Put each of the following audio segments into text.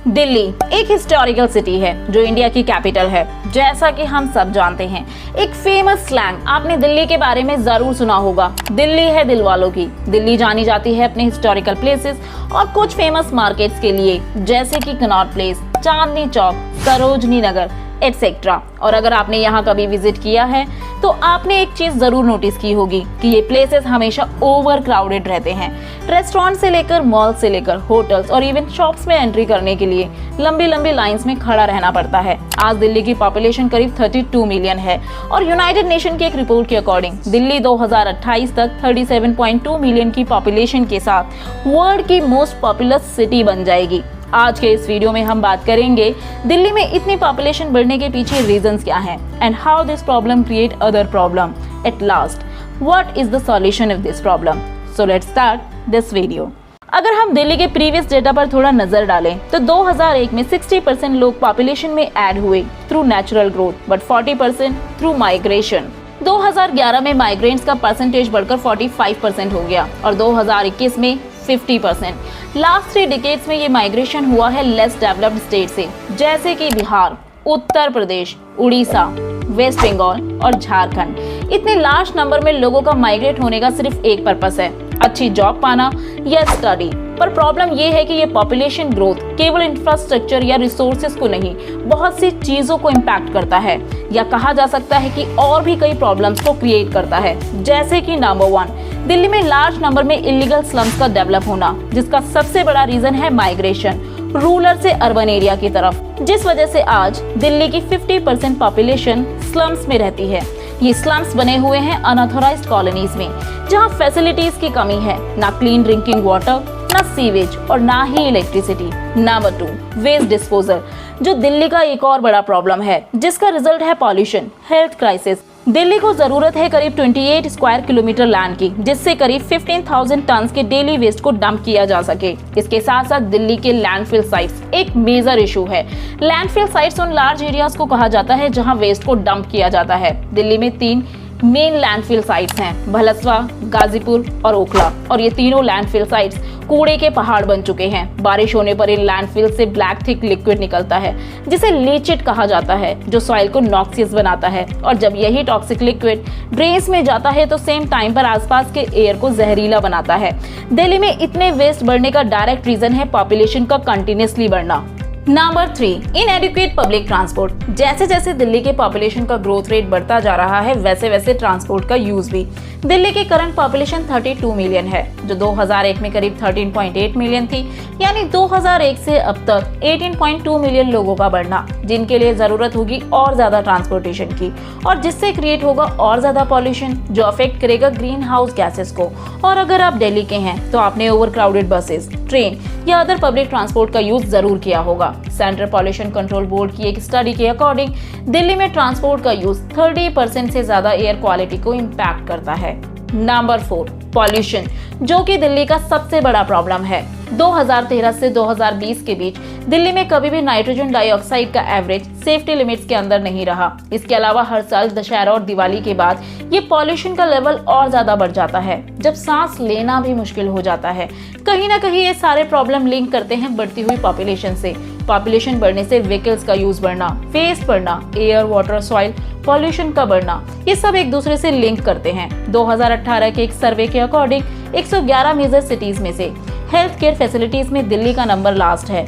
दिल्ली एक historical city है जो इंडिया की कैपिटल है। जैसा कि हम सब जानते हैं, एक फेमस स्लैंग आपने दिल्ली के बारे में जरूर सुना होगा, दिल्ली है दिल वालों की। दिल्ली जानी जाती है अपने हिस्टोरिकल प्लेसेस और कुछ फेमस मार्केट्स के लिए, जैसे कि Connaught place, Chandni Chowk, Sarojini Nagar etcetera. और अगर आपने यहाँ कभी विजिट किया है तो आपने एक चीज जरूर नोटिस की होगी कि ये प्लेसेस हमेशा ओवर क्राउडेड रहते हैं। रेस्टोरेंट से लेकर मॉल से लेकर होटल्स और इवन शॉप्स में एंट्री करने के लिए लंबी लंबी लाइंस में खड़ा रहना पड़ता है। आज दिल्ली की पॉपुलेशन करीब 32 मिलियन है और यूनाइटेड नेशन की एक रिपोर्ट के अकॉर्डिंग दिल्ली 2028 तक 37.2 मिलियन की पॉपुलेशन के साथ वर्ल्ड की मोस्ट पॉपुलस सिटी बन जाएगी। आज के इस वीडियो में हम बात करेंगे दिल्ली में इतनी पॉपुलेशन बढ़ने के पीछे रीजंस क्या हैं and how this problem create other problem at last, what is the solution of this problem. So let's start this video. अगर हम दिल्ली के प्रीवियस डेटा पर थोड़ा नजर डालें तो 2001 में 60% लोग पॉपुलेशन में ऐड हुए through natural growth, but 40% through migration. 2011 में माइग्रेंट्स का परसेंटेज बढ़कर 45% हो गया और 2021 में 50%। लास्ट 3 डिकेड्स में ये माइग्रेशन हुआ है लेस डेवलप्ड स्टेट से, जैसे कि बिहार, उत्तर प्रदेश, उड़ीसा, वेस्ट बंगाल और झारखंड। इतने लार्ज नंबर में लोगों का माइग्रेट होने का सिर्फ एक पर्पस है, अच्छी जॉब पाना या स्टडी। पर प्रॉब्लम ये है कि ये पॉपुलेशन ग्रोथ केवल इंफ्रास्ट्रक्चर या रिसोर्सेज को नहीं, बहुत सी चीजों को इम्पैक्ट करता है, या कहा जा सकता है कि और भी कई प्रॉब्लम्स को क्रिएट करता है। जैसे कि नंबर 1, दिल्ली में लार्ज नंबर में इलीगल स्लम्स का डेवलप होना, जिसका सबसे बड़ा रीजन है माइग्रेशन रूरल से अर्बन एरिया की तरफ, जिस वजह से आज दिल्ली की 50% पॉपुलेशन स्लम्स में रहती है। ये स्लम्स बने हुए हैं अनऑथराइज्ड कॉलोनीज में, जहां फैसिलिटीज की कमी है, ना क्लीन ड्रिंकिंग वाटर, ना सीवेज और ना ही इलेक्ट्रिसिटी। नंबर 2, वेस्ट डिस्पोजल, जो दिल्ली का एक और बड़ा प्रॉब्लम है, जिसका रिजल्ट है पॉल्यूशन, हेल्थ क्राइसिस। दिल्ली को जरूरत है करीब 28 स्क्वायर किलोमीटर लैंड की, जिससे करीब 15,000 टन के डेली वेस्ट को डंप किया जा सके। इसके साथ साथ दिल्ली के लैंडफिल साइट्स एक मेजर इशू है। लैंडफिल साइट्स उन लार्ज एरियाज को कहा जाता है जहां वेस्ट को डंप किया जाता है। दिल्ली में 3 मेन लैंडफिल साइट्स हैं, भलसवा, गाजीपुर और ओखला, और ये तीनों लैंडफिल साइट्स कूड़े के पहाड़ बन चुके हैं। बारिश होने पर इन लैंडफिल से ब्लैक थिक लिक्विड निकलता है, जिसे लीचिट कहा जाता है, जो सॉइल को नॉक्सियस बनाता है। और जब यही टॉक्सिक लिक्विड ड्रेन्स में जाता है तो सेम टाइम पर आसपास के एयर को जहरीला बनाता है। दिल्ली में इतने वेस्ट बढ़ने का डायरेक्ट रीजन है पॉपुलेशन का कंटिन्यूअसली बढ़ना। Number 3, इनएडिक्वेट public transport. जैसे जैसे दिल्ली के पॉपुलेशन का ग्रोथ रेट बढ़ता जा रहा है, वैसे वैसे ट्रांसपोर्ट का यूज भी। दिल्ली की करंट पॉपुलेशन 32 मिलियन है, जो 2001 में करीब 13.8 मिलियन थी, यानी 2001 से अब तक 18.2 मिलियन लोगों का बढ़ना, जिनके लिए जरूरत होगी और ज्यादा ट्रांसपोर्टेशन की, और जिससे क्रिएट होगा और ज्यादा पॉल्यूशन, जो अफेक्ट करेगा ग्रीन हाउस गैसेस को। और अगर आप दिल्ली के हैं तो आपने ओवर क्राउडेड बसेस, ट्रेन या अदर पब्लिक ट्रांसपोर्ट का यूज जरूर किया होगा। सेंट्रल पॉल्यूशन कंट्रोल बोर्ड की एक स्टडी के अकॉर्डिंग दिल्ली में ट्रांसपोर्ट का यूज 30% से ज्यादा एयर क्वालिटी को इम्पैक्ट करता है। नंबर 4, पॉल्यूशन, जो कि दिल्ली का सबसे बड़ा प्रॉब्लम है। 2013 से 2020 के बीच दिल्ली में कभी भी नाइट्रोजन डाइऑक्साइड का एवरेज सेफ्टी लिमिट्स के अंदर नहीं रहा। इसके अलावा हर साल दशहरा और दिवाली के बाद ये पॉल्यूशन का लेवल और ज्यादा बढ़ जाता है, जब सांस लेना भी मुश्किल हो जाता है। कहीं ना कहीं ये सारे प्रॉब्लम लिंक करते हैं बढ़ती हुई पॉपुलेशन से। पॉपुलेशन बढ़ने से व्हीकल्स का यूज बढ़ना, वेस्ट बढ़ना, एयर, वाटर, सॉइल पॉल्यूशन का बढ़ना, ये सब एक दूसरे से लिंक करते हैं। 2018 के एक सर्वे के अकॉर्डिंग 111 मेजर सिटीज में से हेल्थ केयर फैसिलिटीज में दिल्ली का नंबर लास्ट है।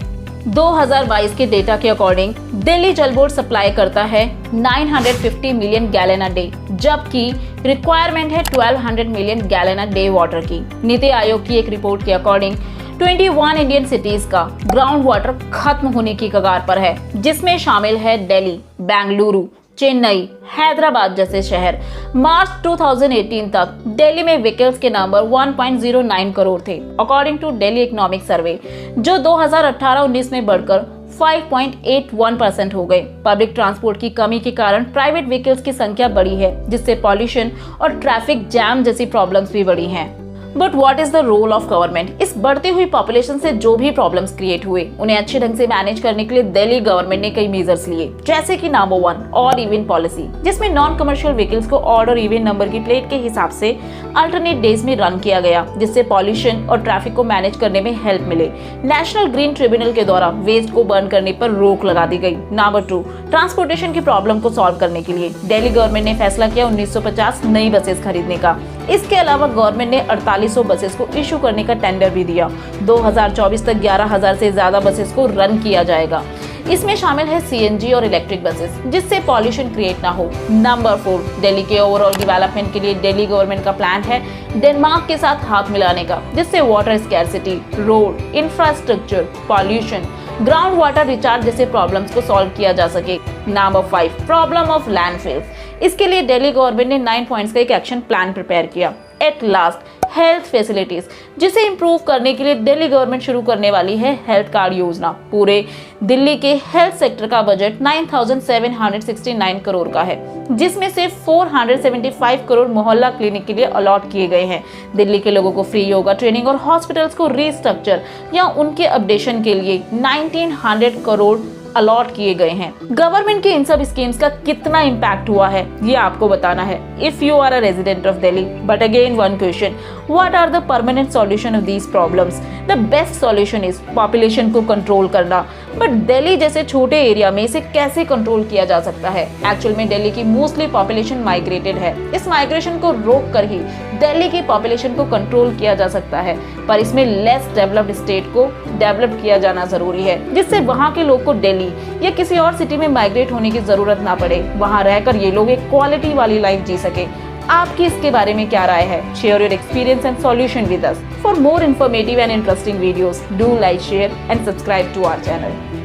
2022 के डेटा के अकॉर्डिंग दिल्ली जल बोर्ड सप्लाई करता है 950 मिलियन गैलन अ डे, जबकि रिक्वायरमेंट है 1200 million gallon a day water की। नीति आयोग की एक रिपोर्ट के अकॉर्डिंग 21 इंडियन सिटीज का ग्राउंड वाटर खत्म होने की कगार पर है, जिसमें शामिल है दिल्ली, बेंगलुरु, चेन्नई, हैदराबाद जैसे शहर। मार्च 2018 तक दिल्ली में व्हीकल्स के नंबर 1.09 करोड़ थे, according to Delhi economic survey, जो 2018-19 में बढ़कर 5.81% हो गए। पब्लिक ट्रांसपोर्ट की कमी के कारण प्राइवेट व्हीकल्स की संख्या बढ़ी है, जिससे पॉल्यूशन और ट्रैफिक जैम जैसी प्रॉब्लम्स भी बढ़ी हैं। But what is the role of government? इस बढ़ती हुई पॉपुलेशन से जो भी प्रॉब्लम्स क्रिएट हुए उन्हें अच्छे ढंग से मैनेज करने के लिए दिल्ली गवर्नमेंट ने कई मेजर्स लिए, जैसे कि नंबर 1 ऑड इवन पॉलिसी, जिसमें नॉन कमर्शियल व्हीकल्स को ऑड और इवन नंबर की प्लेट के हिसाब से अल्टरनेट डेज में रन किया गया, जिससे पॉल्यूशन और ट्रैफिक को मैनेज करने में हेल्प मिले। नेशनल ग्रीन ट्रिब्यूनल के द्वारा वेस्ट को बर्न करने पर रोक लगा दी गई। नंबर 2 ट्रांसपोर्टेशन की प्रॉब्लम को सॉल्व करने के लिए दिल्ली गवर्नमेंट ने फैसला किया 1950 नई बसेस खरीदने का। इसके अलावा गवर्नमेंट ने 4800 बसेस को इशू करने का टेंडर भी दिया। 2024 तक 11,000 से ज्यादा बसेस को रन किया जाएगा। इसमें शामिल है सीएनजी और इलेक्ट्रिक बसेस, जिससे पॉल्यूशन क्रिएट ना हो। नंबर 4 दिल्ली के ओवरऑल डेवलपमेंट के लिए दिल्ली गवर्नमेंट का प्लान है डेनमार्क के साथ हाथ मिलाने का, जिससे water scarcity, road, infrastructure, pollution, ground water recharge जैसे प्रॉब्लम्स को सॉल्व किया जा सके। Number 5 problem of landfills. इसके लिए दिल्ली गवर्नमेंट ने 9 पॉइंट्स का एक एक्शन प्लान प्रिपेयर किया। एट लास्ट हेल्थ फैसिलिटीज, जिसे इंप्रूव करने के लिए दिल्ली गवर्नमेंट शुरू करने वाली है हेल्थ कार्ड योजना। पूरे दिल्ली के हेल्थ सेक्टर का बजट 9,769 करोड़ का है, जिसमें से 475 करोड़ मोहल्ला क्लिनिक के लिए अलॉट किए गए हैं। दिल्ली के लोगों को फ्री योगा ट्रेनिंग और हॉस्पिटल्स को रीस्ट्रक्चर या उनके अपडेशन के लिए 1900 करोड़ अलॉट किए गए हैं। गवर्नमेंट के इन सब स्कीम्स का कितना इम्पैक्ट हुआ है ये आपको बताना है if you are a resident of Delhi. But again one question, what are the permanent solution of these problems? The best solution is population को कंट्रोल करना। बट दिल्ली जैसे छोटे एरिया में इसे कैसे कंट्रोल किया जा सकता है? एक्चुअल में दिल्ली की मोस्टली पॉपुलेशन माइग्रेटेड है। इस माइग्रेशन को रोक कर ही दिल्ली की पॉपुलेशन को कंट्रोल किया जा सकता है, पर इसमें लेस डेवलप्ड स्टेट को डेवलप किया जाना जरूरी है, जिससे वहाँ के लोग को दिल्ली या किसी और सिटी में माइग्रेट होने की जरूरत ना पड़े। वहाँ रहकर ये लोग एक क्वालिटी वाली लाइफ जी सके। आपकी इसके बारे में क्या राय है? Share your experience and solution with us. For more informative and interesting videos, do like, share and subscribe to our channel.